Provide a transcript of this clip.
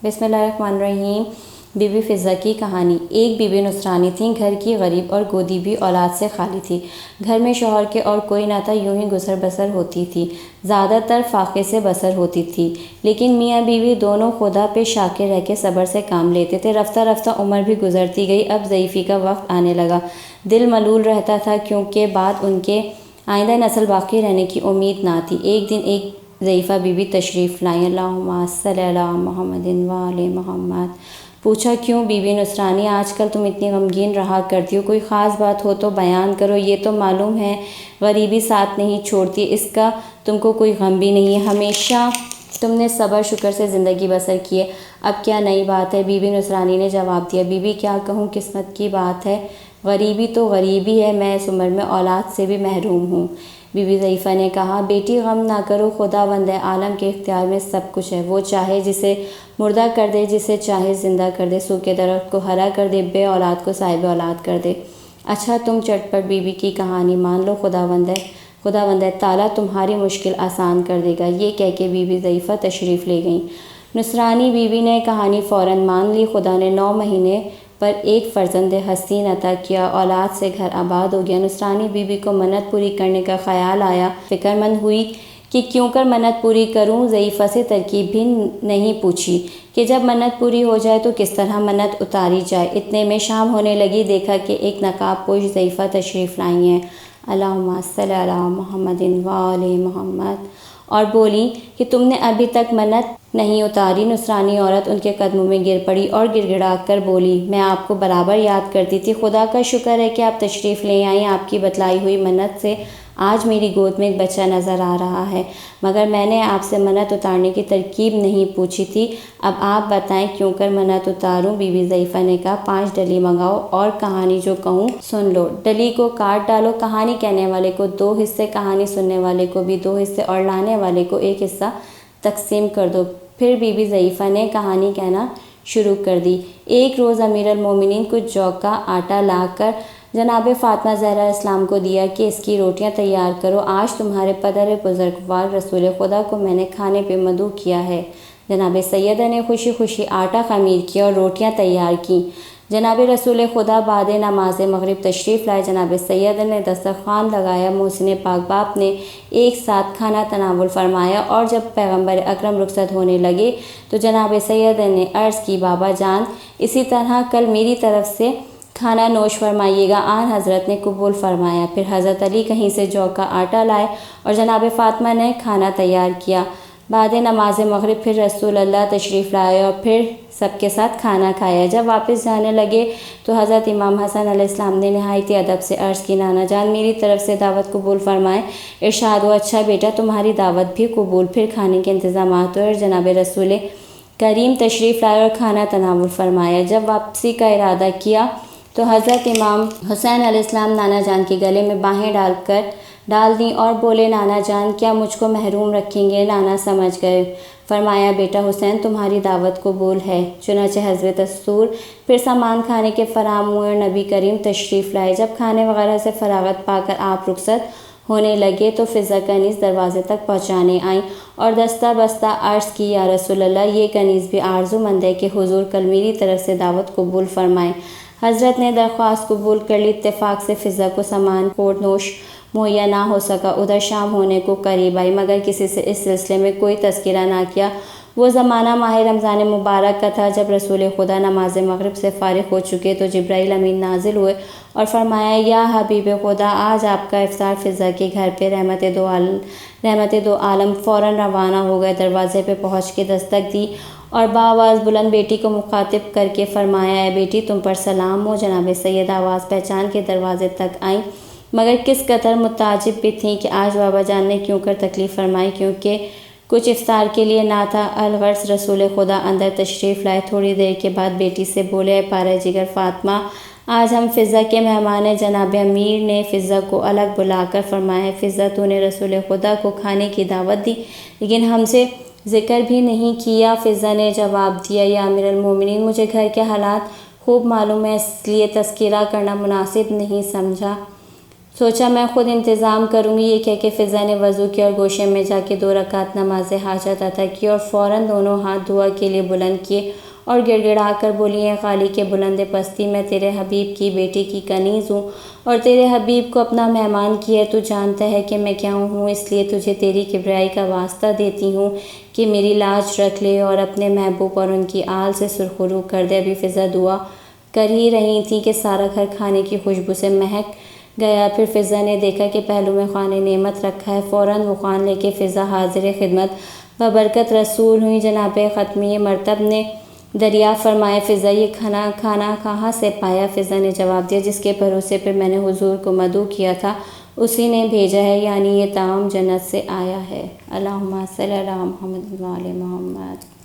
بسم اللہ الرحمن الرحیم۔ بی بی فضہ کی کہانی۔ ایک بی بی نصرانی تھیں، گھر کی غریب اور گودی بھی اولاد سے خالی تھی۔ گھر میں شوہر کے اور کوئی نہ تھا، یوں ہی گزر بسر ہوتی تھی۔ زیادہ تر فاقے سے بسر ہوتی تھی، لیکن میاں بیوی دونوں خدا پہ شاکر رہ کے صبر سے کام لیتے تھے۔ رفتہ رفتہ عمر بھی گزرتی گئی، اب ضعیفی کا وقت آنے لگا۔ دل ملول رہتا تھا، کیونکہ بعد ان کے آئندہ نسل باقی رہنے کی امید نہ تھی۔ ایک دن ایک ضعیفہ بی بی تشریف لائیں۔ اللہم صلی علی محمد وآل محمد۔ پوچھا، کیوں بی بی نصرانی، آج کل تم اتنی غمگین رہا کرتی ہو؟ کوئی خاص بات ہو تو بیان کرو۔ یہ تو معلوم ہے غریبی ساتھ نہیں چھوڑتی، اس کا تم کو کوئی غم بھی نہیں ہے۔ ہمیشہ تم نے صبر شکر سے زندگی بسر کی ہے، اب کیا نئی بات ہے؟ بی بی نصرانی نے جواب دیا، بی بی کیا کہوں، قسمت کی بات ہے، غریبی تو غریبی ہے، میں اس عمر میں اولاد سے بھی محروم ہوں۔ بی بی ضعیفہ نے کہا، بیٹی غم نہ کرو، خداوند عالم کے اختیار میں سب کچھ ہے، وہ چاہے جسے مردہ کر دے، جسے چاہے زندہ کر دے، سوکھے درخت کو ہرا کر دے، بے اولاد کو صاحب اولاد کر دے۔ اچھا تم چٹ پٹ بی بی کی کہانی مان لو، خداوند تعالیٰ تمہاری مشکل آسان کر دے گا۔ یہ کہہ کے بی بی ضعیفہ تشریف لے گئیں۔ نصرانی بی بی نے کہانی فوراً مان لی۔ خدا نے 9 مہینے پر ایک فرزند حسین عطا کیا، اولاد سے گھر آباد ہو گیا۔ نصرانی بی بی کو منت پوری کرنے کا خیال آیا، فکر مند ہوئی کہ کیوں کر منت پوری کروں۔ ضعیفہ سے ترکیب بھی نہیں پوچھی کہ جب منت پوری ہو جائے تو کس طرح منت اتاری جائے۔ اتنے میں شام ہونے لگی، دیکھا کہ ایک نقاب پوش ضعیفہ تشریف لائی ہیں، اللہم صلی علی محمد وآل محمد، اور بولی کہ تم نے ابھی تک منت نہیں اتاری۔ نصرانی عورت ان کے قدموں میں گر پڑی اور گڑ گڑا کر بولی، میں آپ کو برابر یاد کرتی تھی، خدا کا شکر ہے کہ آپ تشریف لے آئیں، آپ کی بتلائی ہوئی منت سے آج میری گود میں ایک بچہ نظر آ رہا ہے، مگر میں نے آپ سے منت اتارنے کی ترکیب نہیں پوچھی تھی، اب آپ بتائیں کیوں کر منت اتاروں؟ بی بی ضعیفہ نے کہا، 5 ڈلی منگاؤ اور کہانی جو کہوں سن لو۔ ڈلی کو کاٹ ڈالو، کہانی کہنے والے کو 2 حصے، کہانی سننے والے کو بھی 2 حصے، اور لانے والے کو 1 حصہ تقسیم کر دو۔ پھر بی بی ضعیفہ نے کہانی کہنا شروع کر دی۔ ایک روز امیر المومنین کچھ جو کا آٹا لا کر جناب فاطمہ زہرا اسلام کو دیا کہ اس کی روٹیاں تیار کرو، آج تمہارے پدر بزرگوار رسول خدا کو میں نے کھانے پہ مدعو کیا ہے۔ جناب سیدہ نے خوشی خوشی آٹا خمیر کیا اور روٹیاں تیار کیں۔ جناب رسول خدا بعد نماز مغرب تشریف لائے۔ جناب سیدہ نے دسترخوان لگایا، محسن پاک باپ نے ایک ساتھ کھانا تناول فرمایا، اور جب پیغمبر اکرم رخصت ہونے لگے تو جناب سیدہ نے عرض کی، بابا جان اسی طرح کل میری طرف سے کھانا نوش فرمائیے گا۔ آن حضرت نے قبول فرمایا۔ پھر حضرت علی کہیں سے جو کا آٹا لائے اور جناب فاطمہ نے کھانا تیار کیا۔ بعد نماز مغرب پھر رسول اللہ تشریف لائے اور پھر سب کے ساتھ کھانا کھایا۔ جب واپس جانے لگے تو حضرت امام حسن علیہ السلام نے نہایت ادب سے عرض کی، نانا جان میری طرف سے دعوت قبول فرمائیں۔ ارشاد ہوا، اچھا بیٹا تمہاری دعوت بھی قبول۔ پھر کھانے کے انتظامات ہوئے اور جناب رسول کریم تشریف لائے اور کھانا تناول فرمایا۔ جب واپسی کا ارادہ کیا تو حضرت امام حسین علیہ السلام نانا جان کے گلے میں باہیں ڈال دیں اور بولے، نانا جان کیا مجھ کو محروم رکھیں گے؟ نانا سمجھ گئے۔ فرمایا، بیٹا حسین تمہاری دعوت قبول ہے۔ چنانچہ حضرت دستور پھر سامان کھانے کے فراہم ہوئے اور نبی کریم تشریف لائے۔ جب کھانے وغیرہ سے فراغت پا کر آپ رخصت ہونے لگے تو فضہ کنیز دروازے تک پہنچانے آئیں اور دستہ بستہ عرض کی، یا رسول اللہ یہ کنیز بھی آرزو مند ہے کہ حضور کل میری طرف سے دعوت قبول فرمائیں۔ حضرت نے درخواست قبول کر لی۔ اتفاق سے فضہ کو سامان خورد نوش مہیا نہ ہو سکا۔ ادھر شام ہونے کو قریب آئی، مگر کسی سے اس سلسلے میں کوئی تذکرہ نہ کیا۔ وہ زمانہ ماہ رمضان مبارک کا تھا۔ جب رسول خدا نماز مغرب سے فارغ ہو چکے تو جبرائیل امین نازل ہوئے اور فرمایا، یا حبیب خدا آج آپ کا افطار فضہ کے گھر پہ رحمت دو عالم۔ فوراً روانہ ہو گئے، دروازے پہ پہنچ کے دستک دی اور بآواز بلند بیٹی کو مخاطب کر کے فرمایا، اے بیٹی تم پر سلام ہو۔ جناب سیدہ آواز پہچان کے دروازے تک آئیں، مگر کس قدر متعجب بھی تھیں کہ آج بابا جان نے کیوں کر تکلیف فرمائی، کیونکہ کچھ افطار کے لیے نہ تھا۔ الغرض رسول خدا اندر تشریف لائے۔ تھوڑی دیر کے بعد بیٹی سے بولے، اے پارہ جگر فاطمہ آج ہم فضہ کے مہمان ہیں۔ جناب امیر نے فضہ کو الگ بلا کر فرمایا، فضہ تو نے رسول خدا کو کھانے کی دعوت دی لیکن ہم سے ذکر بھی نہیں کیا۔ فضہ نے جواب دیا، یا امیر المومنین مجھے گھر کے حالات خوب معلوم ہے، اس لیے تذکرہ کرنا مناسب نہیں سمجھا۔ سوچا میں خود انتظام کروں گی۔ یہ کہہ کے فضا نے وضو کیا اور گوشے میں جا کے 2 رکعت نماز حاجت ادا کی اور فوراً دونوں ہاتھ دعا کے لیے بلند کیے اور گڑ گڑا کر بولی، اے خالق بلند پستی، میں تیرے حبیب کی بیٹی کی کنیز ہوں اور تیرے حبیب کو اپنا مہمان کیا۔ تو جانتا ہے کہ میں کیا ہوں، اس لیے تجھے تیری کبریائی کا واسطہ دیتی ہوں کہ میری لاج رکھ لے اور اپنے محبوب اور ان کی آل سے سرخرو کر دے۔ ابھی فضا دعا کر ہی رہی تھی کہ سارا گھر کھانے کی خوشبو سے مہک گیا۔ پھر فضا نے دیکھا کہ پہلو میں خوان نعمت رکھا ہے۔ فوراً وہ خوان لے کے فضا حاضر خدمت ببرکت رسول ہوئی۔ جناب ختمی مرتب نے دریافت فرمایا، فضا یہ کھانا کہاں سے پایا؟ فضا نے جواب دیا، جس کے بھروسے پہ میں نے حضور کو مدعو کیا تھا اسی نے بھیجا ہے، یعنی یہ طعام جنت سے آیا ہے۔ اللہم صلی علی محمد و آل محمد۔